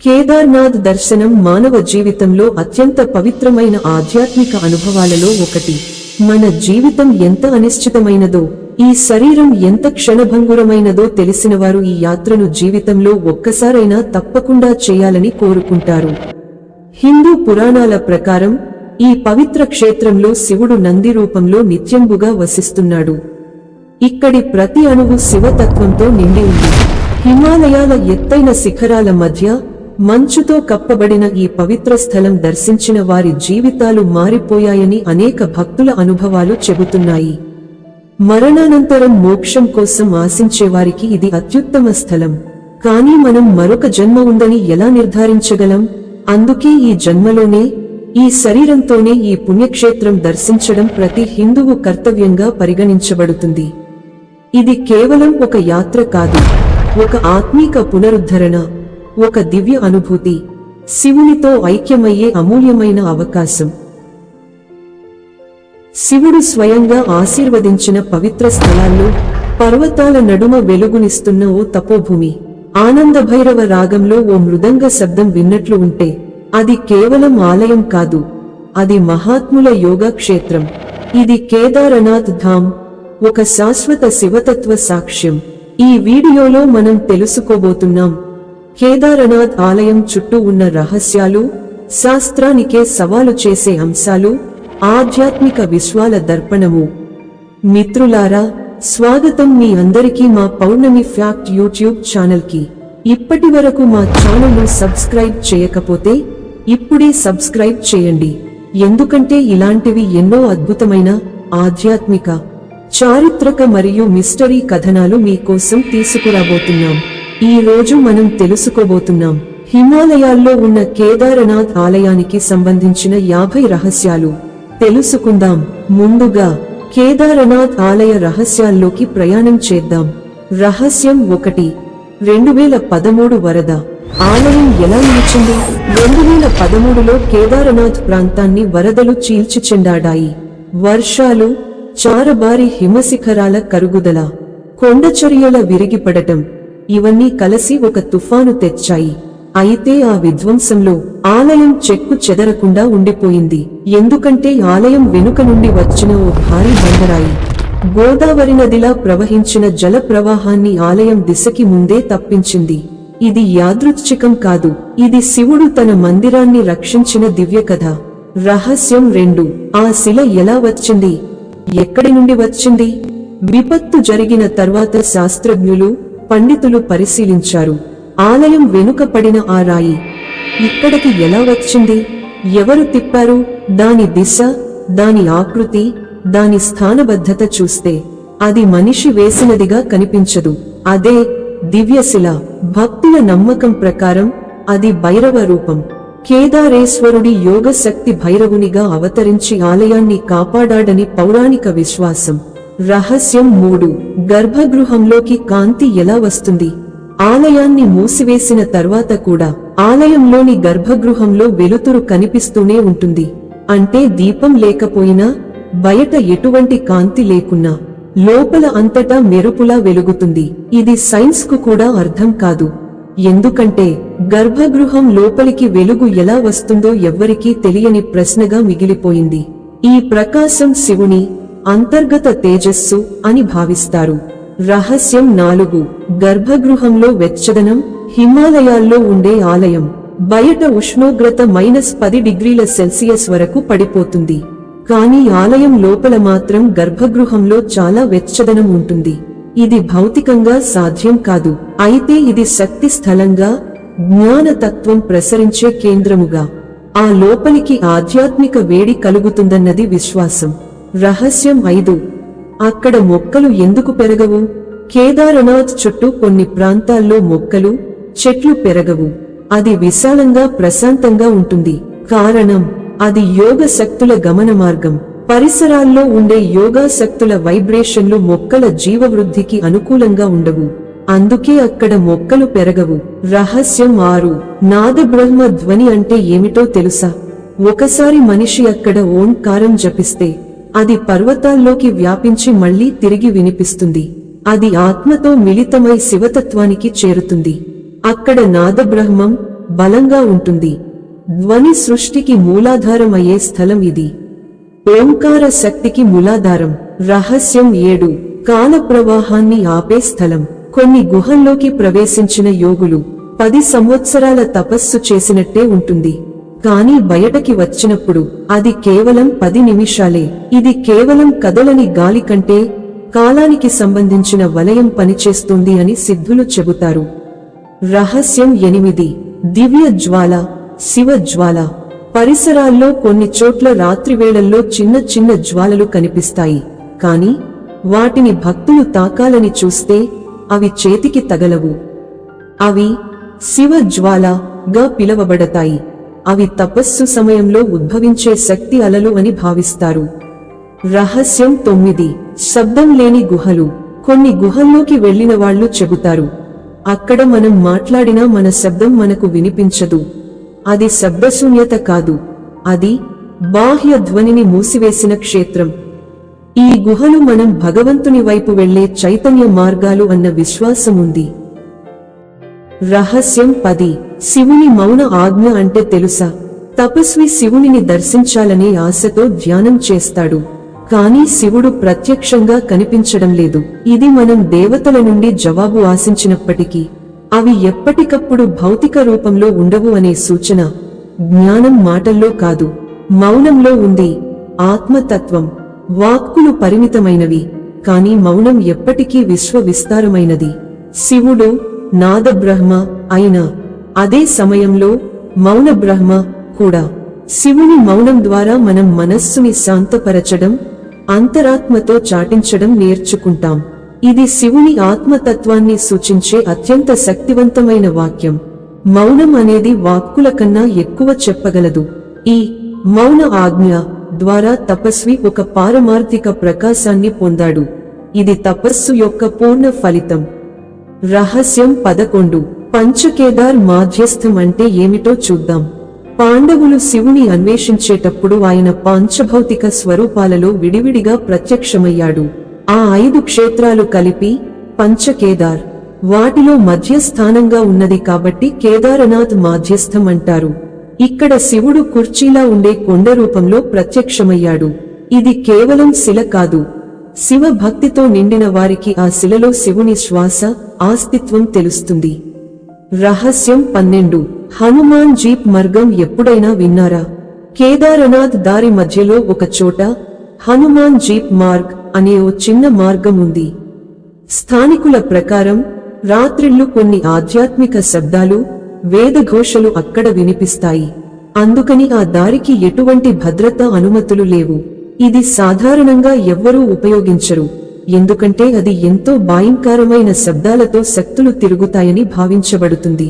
కేదార్నాథ్ దర్శనం మానవ జీవితంలో అత్యంత పవిత్రమైన ఆధ్యాత్మిక అనుభవాలలో ఒకటి. మన జీవితం ఎంత అనిశ్చితమైనదో, ఈ శరీరం ఎంత క్షణభంగురమైనదో తెలిసినవారు ఈ యాత్రను జీవితంలో ఒక్కసారైనా తప్పకుండా చేయాలని కోరుకుంటారు. హిందూ పురాణాల ప్రకారం ఈ పవిత్ర క్షేత్రంలో శివుడు నంది రూపంలో నిత్యంబుగా వసిస్తున్నాడు. ఇక్కడి ప్రతి అణువు శివతత్వంతో నిండి ఉంది. హిమాలయాల ఎత్తైన శిఖరాల మధ్య మంచుతో కప్పబడిన ఈ పవిత్ర స్థలం దర్శించిన వారి జీవితాలు మారిపోయాయని అనేక భక్తుల అనుభవాలు చెబుతున్నాయి. మరణానంతరం మోక్షం కోసం ఆశించేవారికి ఇది అత్యుత్తమ స్థలం. కానీ మనం మరొక జన్మ ఉందని ఎలా నిర్ధారించగలం? అందుకే ఈ జన్మలోనే, ఈ శరీరంతోనే ఈ పుణ్యక్షేత్రం దర్శించడం ప్రతి హిందువు కర్తవ్యంగా పరిగణించబడుతుంది. ఇది కేవలం ఒక యాత్ర కాదు, ఒక ఆత్మీక పునరుద్ధరణ, ఒక దివ్య అనుభూతి, శివునితో ఐక్యమయ్యే అమూల్యమైన అవకాశం. శివుడు స్వయంగా ఆశీర్వదించిన పవిత్ర స్థలాల్లో పర్వతాల నడుమ వెలుగునిస్తున్న ఓ తపోభూమి. ఆనందభైరవ రాగంలో ఓ మృదంగ శబ్దం విన్నట్లు ఉంటే అది కేవలం ఆలయం కాదు, అది మహాత్ముల యోగా క్షేత్రం. ఇది కేదారనాథ్ ధామ్, ఒక శాశ్వత శివతత్వ సాక్ష్యం. ఈ వీడియోలో మనం తెలుసుకోబోతున్నాం కేదారనాథ్ ఆలయం చుట్టూ ఉన్న రహస్యాలు, శాస్త్రానికే సవాలు చేసే అంశాలు, ఆధ్యాత్మిక విశ్వాల దర్పణము. మిత్రులారా, స్వాగతం మీ అందరికీ మా పౌర్ణమి ఫ్యాక్ట్ యూట్యూబ్ ఛానల్కి. ఇప్పటివరకు మా ఛానల్ను సబ్స్క్రైబ్ చేయకపోతే ఇప్పుడే సబ్స్క్రైబ్ చేయండి, ఎందుకంటే ఇలాంటివి ఎన్నో అద్భుతమైన ఆధ్యాత్మిక, చారిత్రక మరియు మిస్టరీ కథనాలు మీకోసం తీసుకురాబోతున్నాం. ఈ రోజు మనం తెలుసుకోబోతున్నాం హిమాలయాల్లో ఉన్న కేదారనాథ్ ఆలయానికి సంబంధించిన 50 రహస్యాలు. తెలుసుకుందాం. ముందుగా కేదారనాథ్ ఆలయ రహస్యాల్లోకి ప్రయాణం చేద్దాం. రహస్యం 1. 2013 వరద. ఆలయం ఎలా నిలిచింది? 2013లో కేదారనాథ్ ప్రాంతాన్ని వరదలు చీల్చిచెండాడాయి. వర్షాలు, చారబారి హిమశిఖరాల కరుగుదల, కొండచర్యల విరిగిపడటం, ఇవన్నీ కలిసి ఒక తుఫాను తెచ్చాయి. అయితే ఆ విధ్వంసంలో ఆలయం చెక్కు చెదరకుండా ఉండిపోయింది. ఎందుకంటే ఆలయం వెనుక నుండి వచ్చిన ఓ భారీ బండరాయి గోదావరి నదిలా ప్రవహించిన జల ప్రవాహాన్ని ఆలయం దిశకి ముందే తప్పించింది. ఇది యాదృచ్ఛికం కాదు, ఇది శివుడు తన మందిరాన్ని రక్షించిన దివ్యకథ. రహస్యం 2. ఆ శిల ఎలా వచ్చింది? ఎక్కడి నుండి వచ్చింది? విపత్తు జరిగిన తర్వాత శాస్త్రజ్ఞులు, పండితులు పరిశీలించారు. ఆలయం వెనుక పడిన ఆ రాయి ఇక్కడికి ఎలా వచ్చింది? ఎవరు తిప్పారు? దాని దిశ, దాని ఆకృతి, దాని స్థానబద్ధత చూస్తే అది మనిషి వేసినదిగా కనిపించదు. అదే దివ్యశిల. భక్తుల నమ్మకం ప్రకారం అది భైరవ రూపం. కేదారేశ్వరుడి యోగ శక్తి భైరవునిగా అవతరించి ఆలయాన్ని కాపాడాడని పౌరాణిక విశ్వాసం. రహస్యం 3. గర్భగృహంలోకి కాంతి ఎలా వస్తుంది? ఆలయాన్ని మూసివేసిన తర్వాత కూడా ఆలయంలోని గర్భగృహంలో వెలుతురు కనిపిస్తూనే ఉంటుంది. అంటే దీపం లేకపోయినా, బయట ఎటువంటి కాంతి లేకున్నా లోపల అంతటా మెరుపులా వెలుగుతుంది. ఇది సైన్స్ కు కూడా అర్థం కాదు. ఎందుకంటే గర్భగృహం లోపలికి వెలుగు ఎలా వస్తుందో ఎవ్వరికీ తెలియని ప్రశ్నగా మిగిలిపోయింది. ఈ ప్రకాశం శివుని అంతర్గత తేజస్సు అని భావిస్తారు. రహస్యం 4. గర్భగృహంలో వెచ్చదనం. హిమాలయాల్లో ఉండే ఆలయం బయట ఉష్ణోగ్రత -10 డిగ్రీల సెల్సియస్ వరకు పడిపోతుంది. కానీ ఆలయం లోపల మాత్రం గర్భగృహంలో చాలా వెచ్చదనం ఉంటుంది. ఇది భౌతికంగా సాధ్యం కాదు. అయితే ఇది శక్తి స్థలంగా, జ్ఞానతత్వం ప్రసరించే కేంద్రముగా, ఆ లోపలికి ఆధ్యాత్మిక వేడి కలుగుతుందన్నది విశ్వాసం. రహస్యం 5. అక్కడ మొక్కలు ఎందుకు పెరగవు? కేదారనాథ్ చుట్టూ కొన్ని ప్రాంతాల్లో మొక్కలు, చెట్లు పెరగవు. అది విశాలంగా, ప్రశాంతంగా ఉంటుంది. కారణం, అది యోగ శక్తుల గమన మార్గం. పరిసరాల్లో ఉండే యోగా శక్తుల వైబ్రేషన్లు మొక్కల జీవవృద్ధికి అనుకూలంగా ఉండవు. అందుకే అక్కడ మొక్కలు పెరగవు. రహస్యం 6. నాదబ్రహ్మ ధ్వని అంటే ఏమిటో తెలుసా? ఒకసారి మనిషి అక్కడ ఓంకారం జపిస్తే అది పర్వతాల్లోకి వ్యాపించి మళ్లీ తిరిగి వినిపిస్తుంది. అది ఆత్మతో మిళితమై శివతత్వానికి చేరుతుంది. అక్కడ నాదబ్రహ్మం, బలంగా ఉంటుంది. ధ్వని సృష్టికి మూలాధారం అయ్యే స్థలం ఇది. ఓంకార శక్తికి మూలాధారం. రహస్యం 7 కాల ప్రవాహాన్ని ఆపే స్థలం. కొన్ని గుహల్లోకి ప్రవేశించిన యోగులు 10 సంవత్సరాల తపస్సు చేసినట్టే ఉంటుంది. కానీ బయటకి వచ్చినప్పుడు అది కేవలం 10 నిమిషాలే. ఇది కేవలం కదలని గాలి కంటే కాలానికి సంబంధించిన వలయం పనిచేస్తుంది అని సిద్ధులు చెబుతారు. రహస్యం 8 దివ్య జ్వాల, శివ జ్వాల. పరిసరాల్లో కొన్ని చోట్ల రాత్రివేళల్లో చిన్న చిన్న జ్వాలలు కనిపిస్తాయి. కాని వాటిని భక్తులు తాకాలని చూస్తే అవి చేతికి తగలవు. అవి శివ జ్వాలగా పిలవబడతాయి. అవి తపస్సు సమయంలో ఉద్భవించే శక్తి అలలు అని భావిస్తారు. రహస్యం 9 శబ్దం లేని గుహలు. కొన్ని గుహల్లోకి వెళ్లిన వాళ్లు చెబుతారు, అక్కడ మనం మాట్లాడినా మన శబ్దం మనకు వినిపించదు. అది శబ్దశూన్యత కాదు, అది బాహ్య ధ్వనిని మూసివేసిన క్షేత్రం. ఈ గుహలు మనం భగవంతుని వైపు వెళ్లే చైతన్య మార్గాలు అన్న విశ్వాసం ఉంది. రహస్యం 10 శివుని మౌన ఆజ్ఞ అంటే తెలుసా? తపస్వి శివునిని దర్శించాలనే ఆశతో ధ్యానం చేస్తాడు. కానీ శివుడు ప్రత్యక్షంగా కనిపించడం లేదు. ఇది మనం దేవతల నుండి జవాబు ఆశించినప్పటికీ అవి ఎప్పటికప్పుడు భౌతిక రూపంలో ఉండవు అనే సూచన. జ్ఞానం మాటల్లో కాదు, మౌనంలో ఉంది. ఆత్మతత్వం. వాక్కులు పరిమితమైనవి, కాని మౌనం ఎప్పటికీ విశ్వ విస్తారమైనది. శివుడు నాద బ్రహ్మ అయినా అదే సమయంలో మౌన బ్రహ్మ కూడా. శివుని మౌనం ద్వారా మనం మనస్సుని శాంతపరచడం, అంతరాత్మతో చాటించడం నేర్చుకుంటాం. ఇది శివుని ఆత్మతత్వాన్ని సూచించే అత్యంత శక్తివంతమైన వాక్యం. మౌనం అనేది వాక్కుల కన్నా ఎక్కువ చెప్పగలదు. ఈ మౌన ఆజ్ఞ ద్వారా తపస్వి ఒక పారమార్థిక ప్రకాశాన్ని పొందాడు. ఇది తపస్సు యొక్క పూర్ణ ఫలితం. రహస్యం 11 పంచకేదార్ మాధ్యస్థం అంటే ఏమిటో చూద్దాం. పాండవులు శివుని అన్వేషించేటప్పుడు ఆయన పాంచభౌతిక స్వరూపాలలో విడివిడిగా ప్రత్యక్షమయ్యాడు. ఆ 5 క్షేత్రాలు కలిపి పంచకేదార్. వాటిలో మధ్యస్థానంగా ఉన్నది కాబట్టి కేదారనాథ్ మాధ్యస్థం అంటారు. ఇక్కడ శివుడు కుర్చీలా ఉండే కొండ రూపంలో ప్రత్యక్షమయ్యాడు. ఇది కేవలం శిల కాదు, శివ భక్తితో నిండిన వారికి ఆ శిలలో శివుని శ్వాస, ఆస్తిత్వం తెలుస్తుంది. రహస్యం 12 హనుమాన్ జీప్ మార్గం ఎప్పుడైనా విన్నారా? కేదారనాథ్ దారి మధ్యలో ఒక చోట హనుమాన్ జీప్ మార్గ్ అనే ఓ చిన్న మార్గం ఉంది. స్థానికుల ప్రకారం రాత్రిళ్లు కొన్ని ఆధ్యాత్మిక శబ్దాలు, వేదఘోషలు అక్కడ వినిపిస్తాయి. అందుకని ఆ దారికి ఎటువంటి భద్రతా అనుమతులు లేవు. ఇది సాధారణంగా ఎవ్వరూ ఉపయోగించరు, ఎందుకంటే అది ఎంతో భయంకరమైన శబ్దాలతో శక్తులు తిరుగుతాయని భావించబడుతుంది.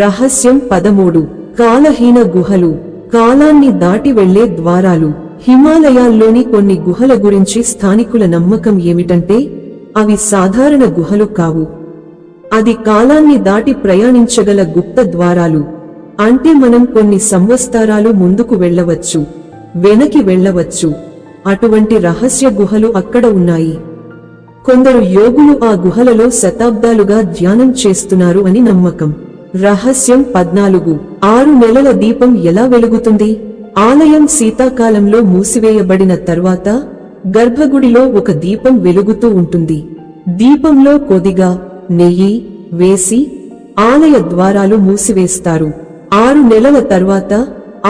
రహస్యం 13 కాలహీన గుహలు. కాలాన్ని దాటి వెళ్లే ద్వారాలు. హిమాలయాల్లోని కొన్ని గుహల గురించి స్థానికుల నమ్మకం ఏమిటంటే అవి సాధారణ గుహలు కావు. అది కాలాన్ని దాటి ప్రయాణించగల గుప్త ద్వారాలు. అంటే మనం కొన్ని సంవత్సరాలు ముందుకు వెళ్లవచ్చు, వెనక్కి వెళ్లవచ్చు. అటువంటి రహస్య గుహలు అక్కడ ఉన్నాయి. కొందరు యోగులు ఆ గుహలలో శతాబ్దాలుగా ధ్యానం చేస్తున్నారు అని నమ్మకం. రహస్యం 14 6 నెలల దీపం ఎలా వెలుగుతుంది? ఆలయం శీతాకాలంలో మూసివేయబడిన తర్వాత గర్భగుడిలో ఒక దీపం వెలుగుతూ ఉంటుంది. దీపంలో కొద్దిగా నెయ్యి వేసి ఆలయ ద్వారాలు మూసివేస్తారు. 6 నెలల తర్వాత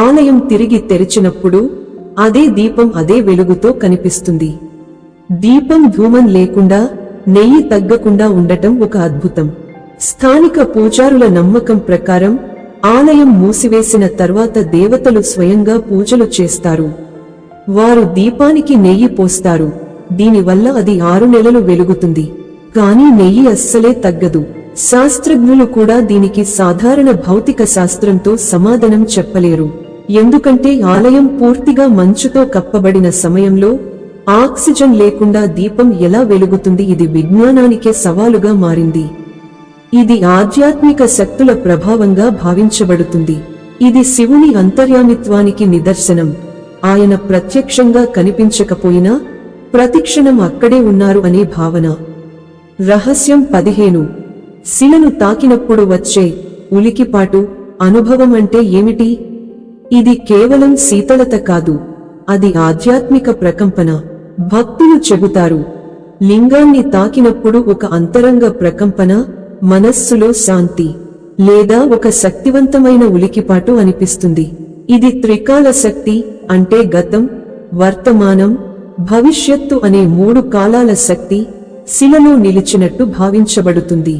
ఆలయం తిరిగి తెరిచినప్పుడు అదే దీపం అదే వెలుగుతో కనిపిస్తుంది. దీపం ధూమం లేకుండా, నెయ్యి తగ్గకుండా ఉండటం ఒక అద్భుతం. స్థానిక పూజారుల నమ్మకం ప్రకారం ఆలయం మూసివేసిన తర్వాత దేవతలు స్వయంగా పూజలు చేస్తారు. వారు దీపానికి నెయ్యి పోస్తారు. దీనివల్ల అది 6 నెలలు వెలుగుతుంది. కానీ నెయ్యి అస్సలే తగ్గదు. శాస్త్రజ్ఞులు కూడా దీనికి సాధారణ భౌతిక శాస్త్రంతో సమాధానం చెప్పలేరు. ఎందుకంటే ఆలయం పూర్తిగా మంచుతో కప్పబడిన సమయంలో ఆక్సిజన్ లేకుండా దీపం ఎలా వెలుగుతుంది? ఇది విజ్ఞానానికే సవాలుగా మారింది. ఇది ఆధ్యాత్మిక శక్తుల ప్రభావంగా భావించబడుతుంది. ఇది శివుని అంతర్యామిత్వానికి నిదర్శనం. ఆయన ప్రత్యక్షంగా కనిపించకపోయినా ప్రతిక్షణం అక్కడే ఉన్నారు అనే భావన. రహస్యం 15 శిలను తాకినప్పుడు వచ్చే ఉలికిపాటు, అనుభవం అంటే ఏమిటి? ఇది కేవలం శీతలత కాదు, అది ఆధ్యాత్మిక ప్రకంపన. భక్తులు చెబుతారు, లింగాన్ని తాకినప్పుడు ఒక అంతరంగ ప్రకంపన, మనస్సులో శాంతి లేదా ఒక శక్తివంతమైన ఉలికిపాటు అనిపిస్తుంది. ఇది త్రికాల శక్తి, అంటే గతం, వర్తమానం, భవిష్యత్తు అనే 3 కాలాల శక్తి శిలలో నిలిచినట్టు భావించబడుతుంది.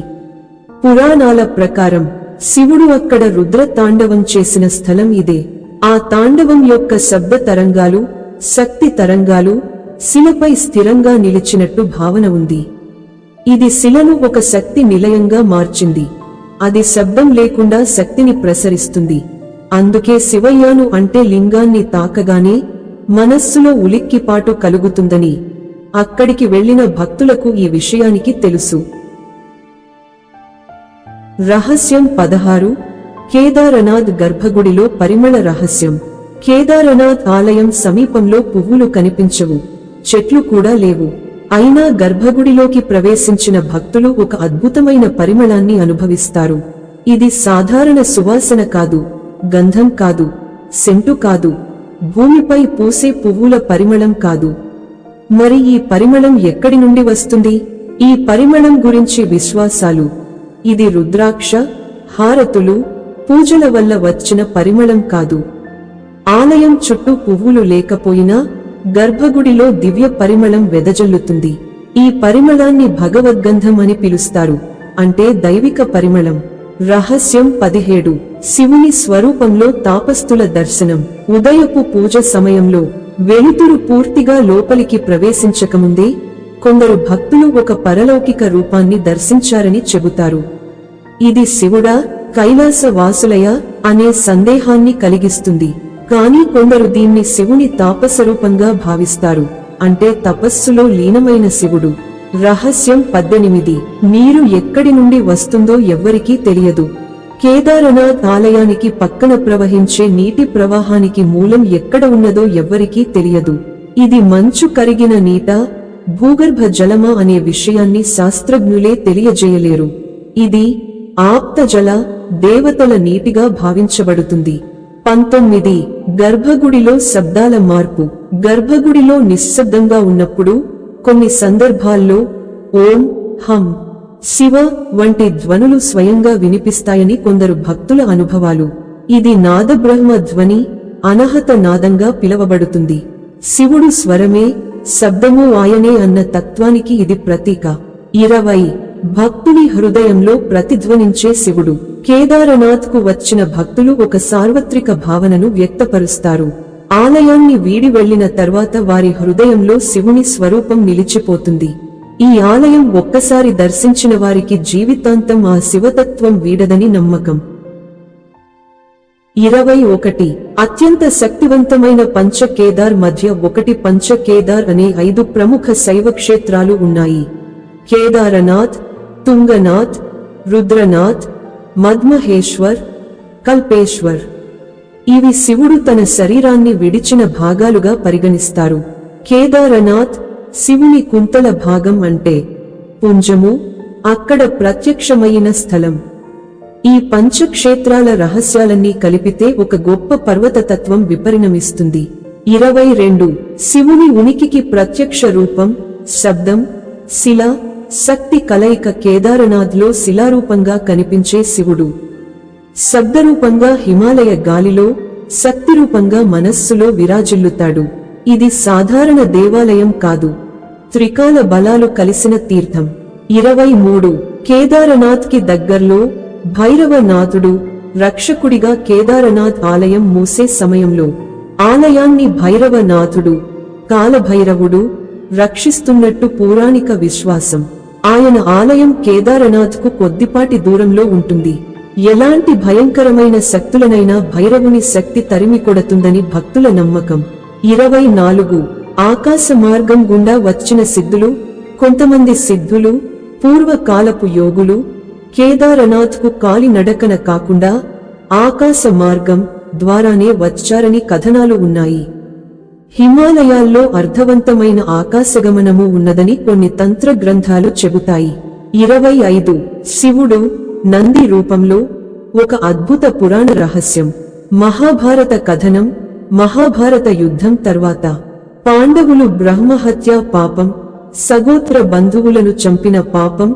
పురాణాల ప్రకారం శివుడు అక్కడ రుద్ర తాండవం చేసిన స్థలం ఇదే. ఆ తాండవం యొక్క శబ్ద తరంగాలు, శక్తి తరంగాలు శిలపై స్థిరంగా నిలిచినట్టు భావన ఉంది. ఇది శిలను ఒక శక్తి నిలయంగా మార్చింది. అది శబ్దం లేకుండా శక్తిని ప్రసరిస్తుంది. అందుకే శివయ్యాను అంటే లింగాన్ని తాకగానే మనస్సులో ఉలిక్కిపాటు కలుగుతుందని అక్కడికి వెళ్లిన భక్తులకు ఈ విషయానికి తెలుసు. రహస్యం 16. కేదారనాథ్ గర్భగుడిలో పరిమళ రహస్యం. కేదారనాథ్ ఆలయం సమీపంలో పువ్వులు కనిపించవు, చెట్లు కూడా లేవు. అయినా గర్భగుడిలోకి ప్రవేశించిన భక్తులు ఒక అద్భుతమైన పరిమళాన్ని అనుభవిస్తారు. ఇది సాధారణ సువాసన కాదు, గంధం కాదు, సెంటు కాదు, భూమిపై పూసే పువ్వుల పరిమళం కాదు. మరి ఈ పరిమళం ఎక్కడి నుండి వస్తుంది? ఈ పరిమళం గురించి విశ్వాసాలు. ఇది రుద్రాక్ష, హారతులు, పూజల వల్ల వచ్చిన పరిమళం కాదు. ఆలయం చుట్టూ పువ్వులు లేకపోయినా గర్భగుడిలో దివ్య పరిమళం వెదజల్లుతుంది. ఈ పరిమళాన్ని భగవద్గంధం అని పిలుస్తారు, అంటే దైవిక పరిమళం. రహస్యం 17. శివుని స్వరూపంలో తాపస్తుల దర్శనం. ఉదయపు పూజ సమయంలో వెలుతురు పూర్తిగా లోపలికి ప్రవేశించకముందే కొందరు భక్తులు ఒక పరలౌకిక రూపాన్ని దర్శించారని చెబుతారు. ఇది శివుడా, కైలాస వాసులయా అనే సందేహాన్ని కలిగిస్తుంది. కానీ కొందరు దీన్ని శివుని తాపసరూపంగా భావిస్తారు, అంటే తపస్సులో లీనమైన శివుడు. రహస్యం 18. నీరు ఎక్కడి నుండి వస్తుందో ఎవ్వరికీ తెలియదు. కేదారనాథ్ ఆలయానికి పక్కన ప్రవహించే నీటి ప్రవాహానికి మూలం ఎక్కడ ఉన్నదో ఎవ్వరికీ తెలియదు. ఇది మంచు కరిగిన నీటా, భూగర్భ జలమా అనే విషయాన్ని శాస్త్రజ్ఞులే తెలియజేయలేరు. ఇది ఆప్త జల, దేవతల నీటిగా భావించబడుతుంది. 19. గర్భగుడిలో శబ్దాల మార్పు. గర్భగుడిలో నిశ్శబ్దంగా ఉన్నప్పుడు కొన్ని సందర్భాల్లో ఓం, హం, శివ వంటి ధ్వనులు స్వయంగా వినిపిస్తాయని కొందరు భక్తుల అనుభవాలు. ఇది నాదబ్రహ్మ ధ్వని, అనహత నాదంగా పిలవబడుతుంది. శివుడు స్వరమే, శబ్దము ఆయనే అన్న తత్వానికి ఇది ప్రతీక. 20. భక్తుని హృదయంలో ప్రతిధ్వనించే శివుడు. కేదారనాథ్ కు వచ్చిన భక్తులు ఒక సార్వత్రిక భావనను వ్యక్తపరుస్తారు. ఆలయాన్ని వీడి వెళ్లిన తర్వాత వారి హృదయంలో శివుని స్వరూపం నిలిచిపోతుంది. ఈ ఆలయం ఒక్కసారి దర్శించిన వారికి జీవితాంతం ఆ శివతత్వం వీడదని నమ్మకం. 21. అత్యంత శక్తివంతమైన పంచ కేదార్ మధ్య ఒకటి. పంచ కేదార్ అనే 5 ప్రముఖ శైవ క్షేత్రాలు ఉన్నాయి. కేదారనాథ్, తుంగనాథ్, రుద్రనాథ్, మద్మహేశ్వర్, కల్పేశ్వర్. ఇవి శివుడు తన శరీరాన్ని విడిచిన భాగాలుగా పరిగణిస్తారు. కేదారనాథ్ శివుని కుంతల భాగం, అంటే పుంజము, అక్కడ ప్రత్యక్షమైన స్థలం. ఈ పంచక్షేత్రాల రహస్యాలన్నీ కలిపితే ఒక గొప్ప పర్వతతత్వం విపరిణమిస్తుంది. 22. శివుని ఉనికికి ప్రత్యక్ష రూపం, శబ్దం, శిల, శక్తి కలయిక. కేదారనాథ్లో శిలారూపంగా కనిపించే శివుడు శబ్దరూపంగా హిమాలయ గాలిలో, శక్తిరూపంగా మనస్సులో విరాజిల్లుతాడు. ఇది సాధారణ దేవాలయం కాదు, త్రికాల బలాలు కలిసిన తీర్థం. 23. కేదారనాథ్ కి దగ్గర్లో భైరవనాథుడు రక్షకుడిగా. కేదారనాథ్ ఆలయం మూసే సమయంలో ఆలయాన్ని భైరవనాథుడు, కాలభైరవుడు రక్షిస్తున్నట్టు పౌరాణిక విశ్వాసం. ఆయన ఆలయం కేదారనాథ్ కు కొద్దిపాటి దూరంలో ఉంటుంది. ఎలాంటి భయంకరమైన శక్తులనైనా భైరవుని శక్తి తరిమి కొడుతుందని భక్తుల నమ్మకం. 24. ఆకాశ మార్గం గుండా వచ్చిన సిద్ధులు. కొంతమంది సిద్ధులు, పూర్వకాలపు యోగులు కేదారనాథ్ కు కాలి నడకన కాకుండా ఆకాశ మార్గం ద్వారానే వచ్చారని కథనాలు ఉన్నాయి. హిమాలయాల్లో అర్థవంతమైన ఆకాశగమనము ఉన్నదని కొన్ని తంత్ర గ్రంథాలు చెబుతాయి. 25. శివుడు నంది రూపంలో, ఒక అద్భుత పురాణ రహస్యం. మహాభారత కథనం. మహాభారత యుద్ధం తర్వాత పాండవులు బ్రహ్మహత్య పాపం, సగోత్ర బంధువులను చంపిన పాపం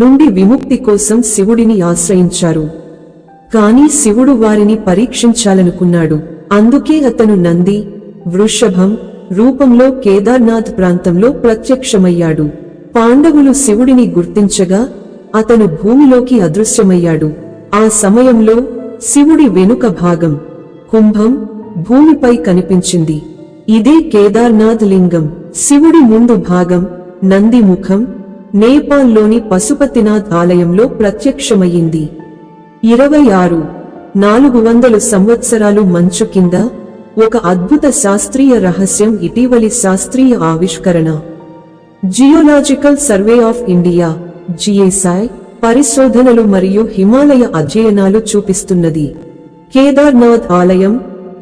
నుండి విముక్తి కోసం శివుడిని ఆశ్రయించారు. కాని శివుడు వారిని పరీక్షించాలనుకున్నాడు. అందుకే అతను నంది, వృషభం రూపంలో కేదార్నాథ్ ప్రాంతంలో ప్రత్యక్షమయ్యాడు. పాండవులు శివుడిని గుర్తించగా అతను భూమిలోకి అదృశ్యమయ్యాడు. ఆ సమయంలో శివుడి వెనుక భాగం కుంభం భూమిపై కనిపించింది. ఇదే కేదార్నాథ్ లింగం. శివుడి ముందు భాగం నంది ముఖం నేపాల్లోని పశుపతినాథ్ ఆలయంలో ప్రత్యక్షమయ్యింది. 26,400 సంవత్సరాలు మంచు కింద ఒక అద్భుత శాస్త్రీయ రహస్యం. ఇటీవలి శాస్త్రీయ ఆవిష్కరణ geological survey of India GSI పరిశోధనలు మరియు హిమాలయ అధ్యయనాలు చూపిస్తున్నది. కేదార్నాథ్ ఆలయం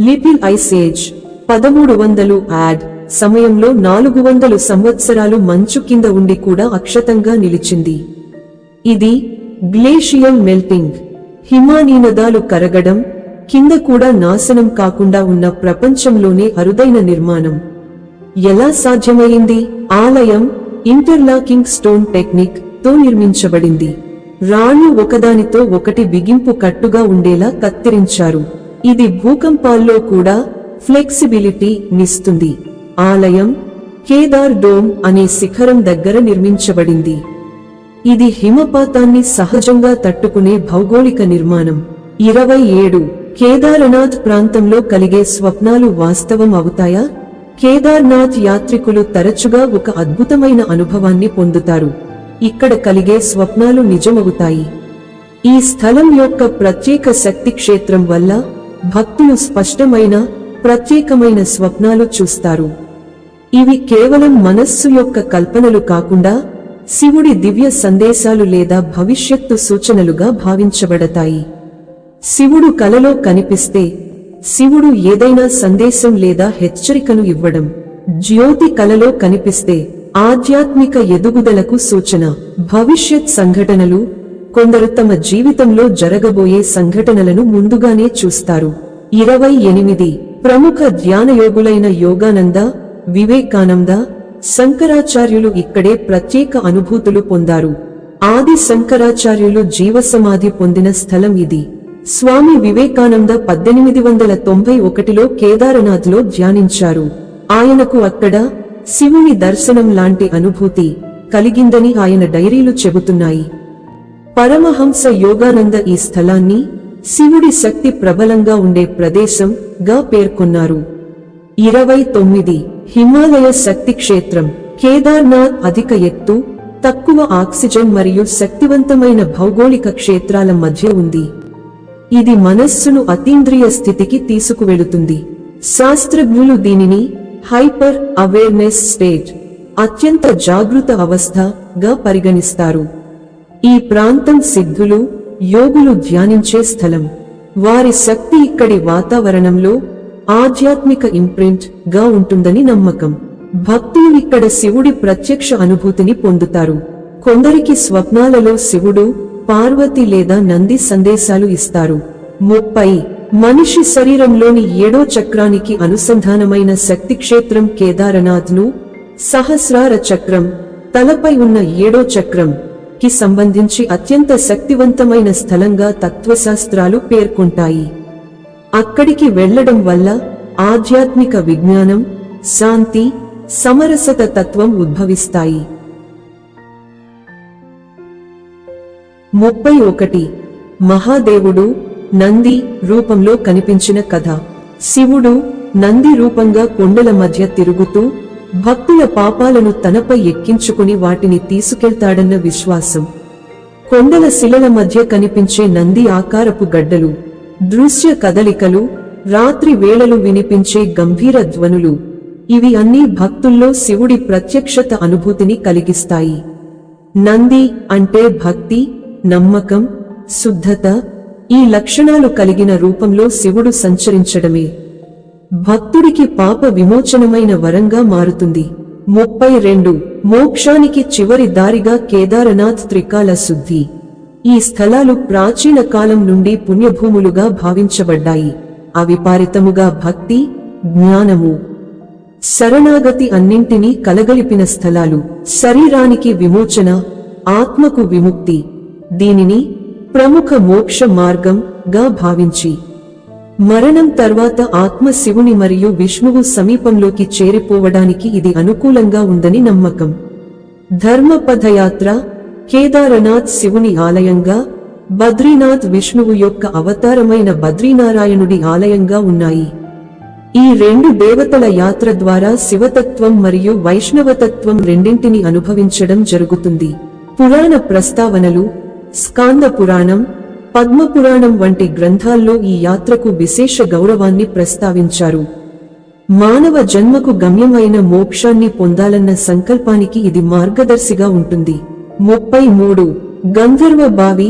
లిటిల్ ఐస్ ఏజ్ 1300 AD సమయంలో 400 సంవత్సరాలు మంచు కింద ఉండి కూడా అక్షతంగా నిలిచింది. ఇది గ్లేషియల్ మెల్టింగ్, హిమానీనదాలు కరగడం కింద కూడా నాశనం కాకుండా ఉన్న ప్రపంచంలోనే అరుదైన నిర్మాణం. ఎలా సాధ్యమైంది? ఆలయం ఇంటర్లాకింగ్ స్టోన్ టెక్నిక్ తో నిర్మించబడింది. రాళ్లు ఒకదానితో ఒకటి బిగింపు కట్టుగా ఉండేలా కత్తిరించారు. ఇది భూకంపాల్లో కూడా ఫ్లెక్సిబిలిటీ నిస్తుంది. ఆలయం కేదార్ డోమ్ అనే శిఖరం దగ్గర నిర్మించబడింది. ఇది హిమపాతాన్ని సహజంగా తట్టుకునే భౌగోళిక నిర్మాణం. 27 కేదారనాథ్ ప్రాంతంలో కలిగే స్వప్నాలు వాస్తవం అవుతాయా? కేదార్నాథ్ యాత్రికులు తరచుగా ఒక అద్భుతమైన అనుభవాన్ని పొందుతారు. ఇక్కడ కలిగే స్వప్నాలు నిజమవుతాయి. ఈ స్థలం యొక్క ప్రత్యేక శక్తి క్షేత్రం వల్ల భక్తులు స్పష్టమైన ప్రత్యేకమైన స్వప్నాలు చూస్తారు. ఇవి కేవలం మనస్సు యొక్క కల్పనలు కాకుండా శివుడి దివ్య సందేశాలు లేదా భవిష్యత్తు సూచనలుగా భావించబడతాయి. శివుడు కలలో కనిపిస్తే శివుడు ఏదైనా సందేశం లేదా హెచ్చరికను ఇవ్వడం. జ్యోతి కలలో కనిపిస్తే ఆధ్యాత్మిక ఎదుగుదలకు సూచన. భవిష్యత్ సంఘటనలు. కొందరు తమ జీవితంలో జరగబోయే సంఘటనలను ముందుగానే చూస్తారు. 28 ప్రముఖ ధ్యానయోగులైన యోగానంద, వివేకానంద, శంకరాచార్యులు ఇక్కడే ప్రత్యేక అనుభూతులు పొందారు. ఆది శంకరాచార్యులు జీవసమాధి పొందిన స్థలం ఇది. స్వామి వివేకానంద 1891లో కేదారనాథ్లో ధ్యానించారు. ఆయనకు అక్కడ శివుని దర్శనం లాంటి అనుభూతి కలిగిందని ఆయన డైరీలు చెబుతున్నాయి. పరమహంస యోగానంద ఈ స్థలాన్ని శివుడి శక్తి ప్రబలంగా ఉండే ప్రదేశం గా పేర్కొన్నారు. 29 హిమాలయ శక్తి క్షేత్రం. కేదార్నాథ్ అధిక ఎత్తు, తక్కువ ఆక్సిజన్ మరియు శక్తివంతమైన భౌగోళిక క్షేత్రాల మధ్య ఉంది. ఇది మనస్సును అతీంద్రియ స్థితికి తీసుకువెళుతుంది. శాస్త్రజ్ఞులు దీనిని హైపర్ అవేర్నెస్ స్టేట్, అత్యంత జాగృత అవస్థగా పరిగణిస్తారు. ఈ ప్రాంతం సిద్ధులు, యోగులు ధ్యానించే స్థలం. వారి శక్తి ఇక్కడి వాతావరణంలో ఆధ్యాత్మిక ఇంప్రింట్ గా ఉంటుందని నమ్మకం. భక్తులు ఇక్కడ శివుడి ప్రత్యక్ష అనుభూతిని పొందుతారు. కొందరికి స్వప్నాలలో శివుడు, పార్వతి లేదా నంది సందేశాలు ఇస్తారు. 30 మనిషి శరీరంలోని 7వ చక్రానికి అనుసంధానమైన శక్తి క్షేత్రం కేదారనాథ్ను సహస్రార చక్రం, తలపై ఉన్న 7వ చక్రం కి సంబంధించి అత్యంత శక్తివంతమైన స్థలంగా తత్వశాస్త్రాలు పేర్కొంటాయి. అక్కడికి వెళ్లడం వల్ల ఆధ్యాత్మిక విజ్ఞానం, శాంతి, సమరసత తత్వం ఉద్భవిస్తాయి. 31 మహాదేవుడు నంది రూపంలో కనిపించిన కథ. శివుడు నంది రూపంగా కొండల మధ్య తిరుగుతూ భక్తుల పాపాలను తనపై ఎక్కించుకుని వాటిని తీసుకెళ్తాడన్న విశ్వాసం. కొండల శిలల మధ్య కనిపించే నంది ఆకారపు గడ్డలు, దృశ్య కదలికలు, రాత్రి వేళలు వినిపించే గంభీర ధ్వనులు, ఇవి అన్నీ భక్తుల్లో శివుడి ప్రత్యక్షత అనుభూతిని కలిగిస్తాయి. నంది అంటే భక్తి, నమ్మకం, శుద్ధత, ఈ లక్షణాలు కలిగిన రూపంలో శివుడు సంచరించడమే భక్తుడికి పాప విమోచనమైన వరంగా మారుతుంది. 32 మోక్షానికి చివరి దారిగా కేదారనాథ్ త్రికాల శుద్ధి. ఈ స్థలాలు ప్రాచీన కాలం నుండి పుణ్యభూములుగా భావించబడ్డాయి. అవి పారితముగా భక్తి, జ్ఞానము, శరణాగతి అన్నింటినీ కలగలిపిన స్థలాలు. శరీరానికి విమోచన, ఆత్మకు విముక్తి. దీనిని ప్రముఖ మోక్ష మార్గం గా భావించి మరణం తర్వాత ఆత్మ శివుని మరియు విష్ణువు సమీపంలోకి చేరిపోవడానికి ఇది అనుకూలంగా ఉందని నమ్మకం. ధర్మపథయాత్ర. కేదారనాథ్ శివుని ఆలయంగా, బద్రీనాథ్ విష్ణువు యొక్క అవతారమైన బద్రీనారాయణుడి ఆలయంగా ఉన్నాయి. ఈ రెండు దేవతల యాత్ర ద్వారా శివతత్వం మరియు వైష్ణవతత్వం రెండింటిని అనుభవించడం జరుగుతుంది. పురాణ ప్రస్తావనలు. స్కాంద పురాణం, పద్మపురాణం వంటి గ్రంథాల్లో ఈ యాత్రకు విశేష గౌరవాన్ని ప్రస్తావించారు. మానవ జన్మకు గమ్యమైన మోక్షాన్ని పొందాలన్న సంకల్పానికి ఇది మార్గదర్శిగా ఉంటుంది. 33. గంధర్వ బావి.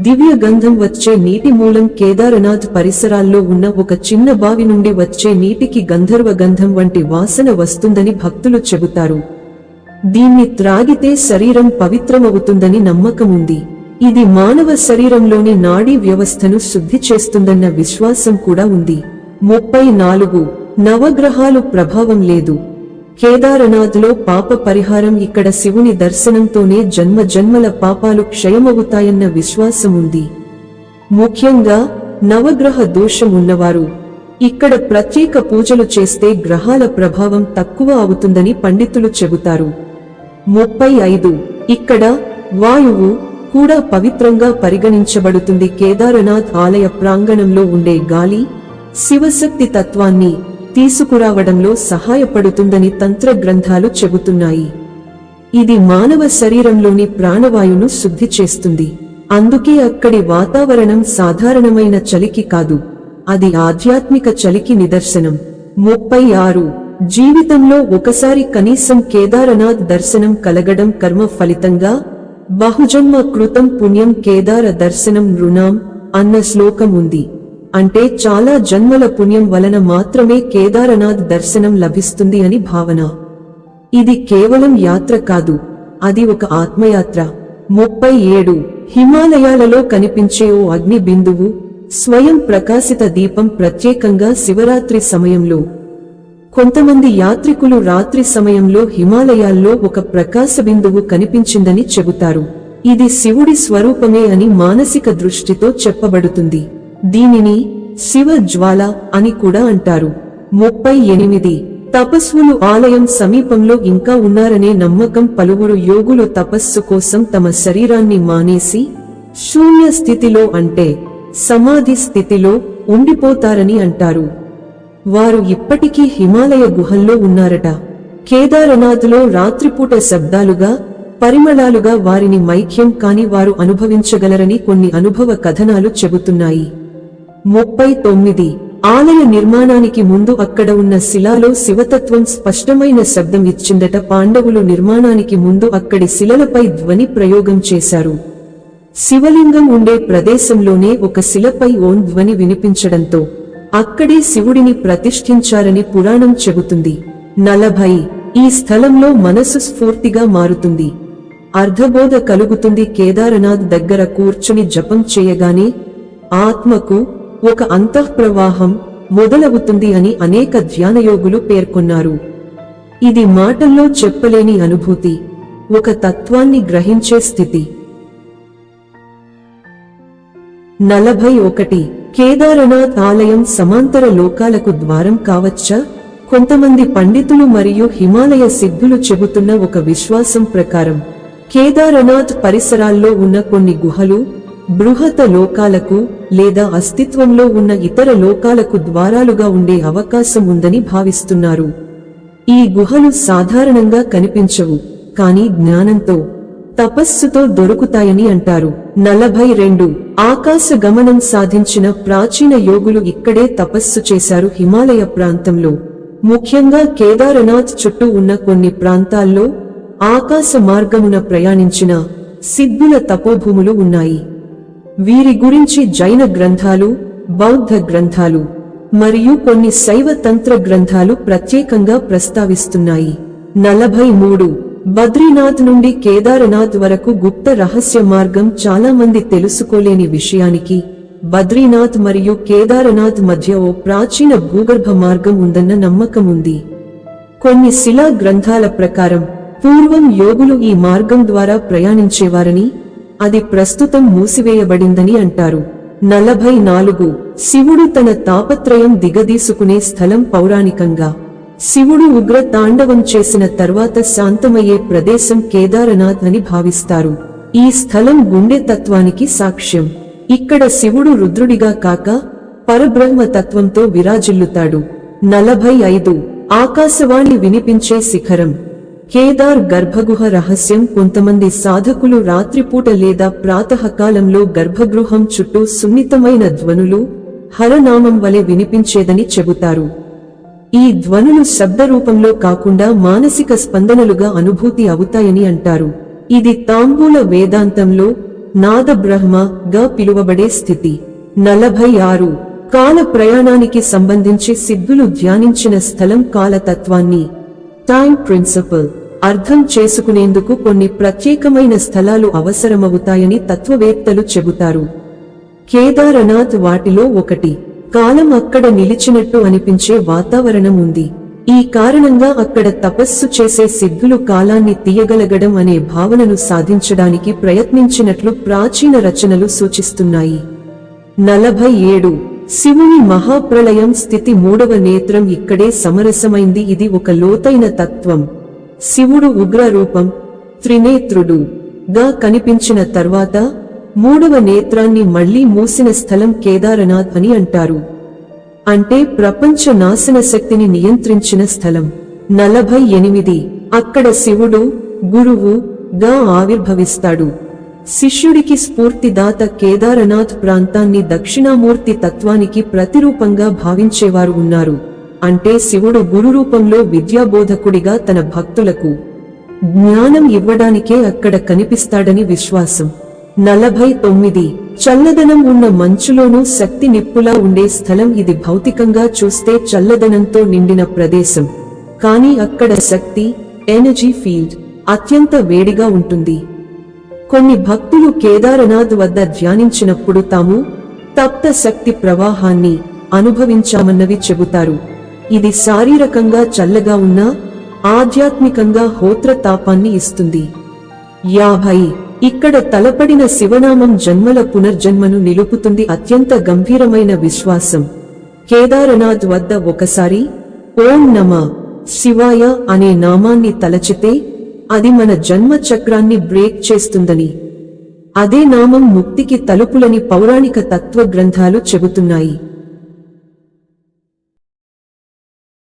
దివ్య గంధం వచ్చే నీటి మూలం. కేదారనాథ్ పరిసరాల్లో ఉన్న ఒక చిన్న బావి నుండి వచ్చే నీటికి గంధర్వ గంధం వంటి వాసన వస్తుందని భక్తులు చెబుతారు. దీన్ని త్రాగితే శరీరం పవిత్రమవుతుందని నమ్మకముంది. ఇది మానవ శరీరంలోని నాడీ వ్యవస్థను శుద్ధి చేస్తుందన్న విశ్వాసం కూడా ఉంది. 34. నవగ్రహాలు ప్రభావం లేదు. కేదారనాథ్లో పాప పరిహారం. ఇక్కడ శివుని దర్శనంతోనే జన్మ జన్మల పాపాలు క్షయమవుతాయన్న విశ్వాసం ఉంది. ముఖ్యంగా నవగ్రహ దోషం ఉన్నవారు ఇక్కడ ప్రత్యేక పూజలు చేస్తే గ్రహాల ప్రభావం తక్కువ అవుతుందని పండితులు చెబుతారు. 35. ఇక్కడ వాయువు కూడా పవిత్రంగా పరిగణించబడుతుంది. కేదారనాథ్ ఆలయ ప్రాంగణంలో ఉండే గాలి శివశక్తి తత్వాన్ని తీసుకురావడంలో సహాయపడుతుందని తంత్ర గ్రంథాలు చెబుతున్నాయి. ఇది మానవ శరీరంలోని ప్రాణవాయువును శుద్ధి చేస్తుంది. అందుకే అక్కడి వాతావరణం సాధారణమైన చలికి కాదు, అది ఆధ్యాత్మిక చలికి నిదర్శనం. 36. జీవితంలో ఒకసారి కనీసం కేదారనాథ్ దర్శనం కలగడం కర్మ ఫలితంగా. బహుజన్మ కృతం పుణ్యం కేదార దర్శనం నృణాం అన్న శ్లోకం ఉంది. అంటే చాలా జన్మల పుణ్యం వలన మాత్రమే కేదారనాథ్ దర్శనం లభిస్తుంది అని భావన. ఇది కేవలం యాత్ర కాదు, అది ఒక ఆత్మయాత్ర. 37. హిమాలయాలలో కనిపించే ఓ అగ్ని బిందువు. స్వయం ప్రకాశిత దీపం. ప్రత్యేకంగా శివరాత్రి సమయంలో కొంతమంది యాత్రికులు రాత్రి సమయంలో హిమాలయాల్లో ఒక ప్రకాశ బిందువు కనిపించిందని చెబుతారు. ఇది శివుడి స్వరూపమే అని మానసిక దృష్టితో చెప్పబడుతుంది. దీనిని శివ జ్వాల అని కూడా అంటారు. 38. తపస్సులు. ఆలయం సమీపంలో ఇంకా ఉన్నారనే నమ్మకం. పలువురు యోగులు తపస్సు కోసం తమ శరీరాన్ని మానేసి శూన్య స్థితిలో అంటే సమాధి స్థితిలో ఉండిపోతారని అంటారు. వారు ఇప్పటికీ హిమాలయ గుహల్లో ఉన్నారట. కేదారనాథ్లో రాత్రిపూట శబ్దాలుగా, పరిమళాలుగా వారిని మైక్యం కాని వారు అనుభవించగలరని కొన్ని అనుభవ కథనాలు చెబుతున్నాయి. 39. ఆలయ నిర్మాణానికి ముందు అక్కడ ఉన్న శిలాలో శివతత్వం స్పష్టమైన శబ్దం ఇచ్చిందట. పాండవులు నిర్మాణానికి ముందు అక్కడి శిలలపై ధ్వని ప్రయోగం చేశారు. శివలింగం ఉండే ప్రదేశంలోనే ఒక శిలపై ఓం ధ్వని వినిపించడంతో అక్కడే శివుడిని ప్రతిష్ఠించారని పురాణం చెబుతుంది. 40. ఈ స్థలంలో మనసు స్ఫూర్తిగా మారుతుంది, అర్ధబోధ కలుగుతుంది. కేదారనాథ్ దగ్గర కూర్చుని జపం చేయగానే ఆత్మకు ఒక అంతఃప్రవాహం మొదలవుతుంది అని అనేక ధ్యానయోగులు పేర్కొన్నారు. ఇది మాటల్లో చెప్పలేని అనుభూతి, ఒక తత్వాన్ని గ్రహించే స్థితి. 41. కేదారనాథ్ ఆలయం సమాంతర లోకాలకు ద్వారం కావచ్చా? కొంతమంది పండితులు మరియు హిమాలయ సిద్ధులు చెబుతున్న ఒక విశ్వాసం ప్రకారం కేదారనాథ్ పరిసరాల్లో ఉన్న కొన్ని గుహలు బృహత లోకాలకు లేదా అస్తిత్వంలో ఉన్న ఇతర లోకాలకు ద్వారాలుగా ఉండే అవకాశం ఉందని భావిస్తున్నారు. ఈ గుహలు సాధారణంగా కనిపించవు, కానీ జ్ఞానంతో, తపస్సుతో దొరుకుతాయని అంటారు. 42. ఆకాశ గమనం సాధించిన ప్రాచీన యోగులు ఇక్కడే తపస్సు చేశారు. హిమాలయ ప్రాంతంలో, ముఖ్యంగా కేదారనాథ్ చుట్టూ ఉన్న కొన్ని ప్రాంతాల్లో ఆకాశ మార్గమున ప్రయాణించిన సిద్ధుల తపోభూములు ఉన్నాయి. వీరి గురించి జైన గ్రంథాలు, బౌద్ధ గ్రంథాలు మరియు కొన్ని శైవ తంత్ర గ్రంథాలు ప్రత్యేకంగా ప్రస్తావిస్తున్నాయి. 43. బద్రీనాథ్ నుండి కేదారనాథ్ వరకు గుప్త రహస్య మార్గం చాలా మంది తెలుసుకోలేని విషయానికి బద్రీనాథ్ మరియు కేదారనాథ్ మధ్య ఓ ప్రాచీన భూగర్భ మార్గం ఉందన్న నమ్మకం ఉంది. కొన్ని శిలా గ్రంథాల ప్రకారం పూర్వం యోగులు ఈ మార్గం ద్వారా ప్రయాణించేవారని, అది ప్రస్తుతం మూసివేయబడిందని అంటారు. 44 శివుడు తన తాపత్రయం దిగదీసుకునే స్థలం. పౌరాణికంగా శివుడు ఉగ్ర తాండవం చేసిన తర్వాత శాంతమయ్యే ప్రదేశం కేదారనాథ్ అని భావిస్తారు. ఈ స్థలం గుండె తత్వానికి సాక్ష్యం. ఇక్కడ శివుడు రుద్రుడిగా కాక పరబ్రహ్మ తత్వంతో విరాజిల్లుతాడు. 45 ఆకాశవాణి వినిపించే శిఖరం. కేదార్ గర్భగుహ రహస్యం. కొంతమంది సాధకులు రాత్రిపూట లేదా ప్రాతకాలంలో గర్భగృహం చుట్టూ సున్నితమైన ధ్వనులు హరనామం వలె వినిపించేదని చెబుతారు. ఈ ధ్వనులు శబ్ద రూపంలో కాకుండా మానసిక స్పందనలుగా అనుభూతి అవుతాయని అంటారు. ఇది తాంబూల వేదాంతంలో నాద బ్రహ్మ గా పిలువబడే స్థితి. 46 కాల ప్రయాణానికి సంబంధించి సిద్ధులు ధ్యానించిన స్థలం. కాలతత్వాన్ని టైం ప్రిన్సిపల్ అర్థం చేసుకునేందుకు కొన్ని ప్రత్యేకమైన స్థలాలు అవసరమవుతాయని తత్వవేత్తలు చెబుతారు. కేదారనాథ్ వాటిలో ఒకటి. కాలం అక్కడ నిలిచినట్టు అనిపించే వాతావరణం ఉంది. ఈ కారణంగా అక్కడ తపస్సు చేసే సిద్ధులు కాలాన్ని తీయగలగడం అనే భావనను సాధించడానికి ప్రయత్నించినట్లు ప్రాచీన రచనలు సూచిస్తున్నాయి. 47 శివుని మహాప్రళయం స్థితి. 3వ నేత్రం ఇక్కడే సమరసమైంది. ఇది ఒక లోతైన తత్వం. శివుడు ఉగ్ర రూపం త్రినేత్రుడు గా కనిపించిన తర్వాత 3వ నేత్రాన్ని మళ్లీ మూసిన స్థలం కేదారనాథ్ అని అంటారు. అంటే ప్రపంచ నాశన శక్తిని నియంత్రించిన స్థలం. 48 అక్కడ శివుడు గురువు గా ఆవిర్భవిస్తాడు. శిష్యుడికి స్ఫూర్తిదాత. కేదారనాథ్ ప్రాంతాన్ని దక్షిణామూర్తి తత్వానికి ప్రతిరూపంగా భావించేవారు ఉన్నారు. అంటే శివుడు గురు రూపంలో విద్యాబోధకుడిగా తన భక్తులకు జ్ఞానం ఇవ్వడానికే అక్కడ కనిపిస్తాడని విశ్వాసం. 49 చల్లదనం ఉన్న మంచులోనూ శక్తి నిప్పులా ఉండే స్థలం. ఇది భౌతికంగా చూస్తే చల్లదనంతో నిండిన ప్రదేశం, కానీ అక్కడ శక్తి ఎనర్జీ ఫీల్డ్ అత్యంత వేడిగా ఉంటుంది. కొన్ని భక్తులు కేదారనాథ్ వద్ద ధ్యానించినప్పుడు తాము తప్త శక్తి ప్రవాహాన్ని అనుభవించామన్నవి చెబుతారు. ఇది శారీరకంగా చల్లగా ఉన్నా ఆధ్యాత్మికంగా హోత్ర తాపాన్ని ఇస్తుంది. 50 ఇక్కడ తలపడిన శివనామం జన్మల పునర్జన్మను నిలుపుతుంది. అత్యంత గంభీరమైన విశ్వాసం. కేదారనాథ్ వద్ద ఒకసారి ఓం నమః శివాయ అనే నామాన్ని తలచితే అది మన జన్మ చక్రాన్ని బ్రేక్ చేస్తుందని, అదే నామం ముక్తికి తలుపులని పౌరాణిక తత్వ గ్రంథాలు చెబుతున్నాయి.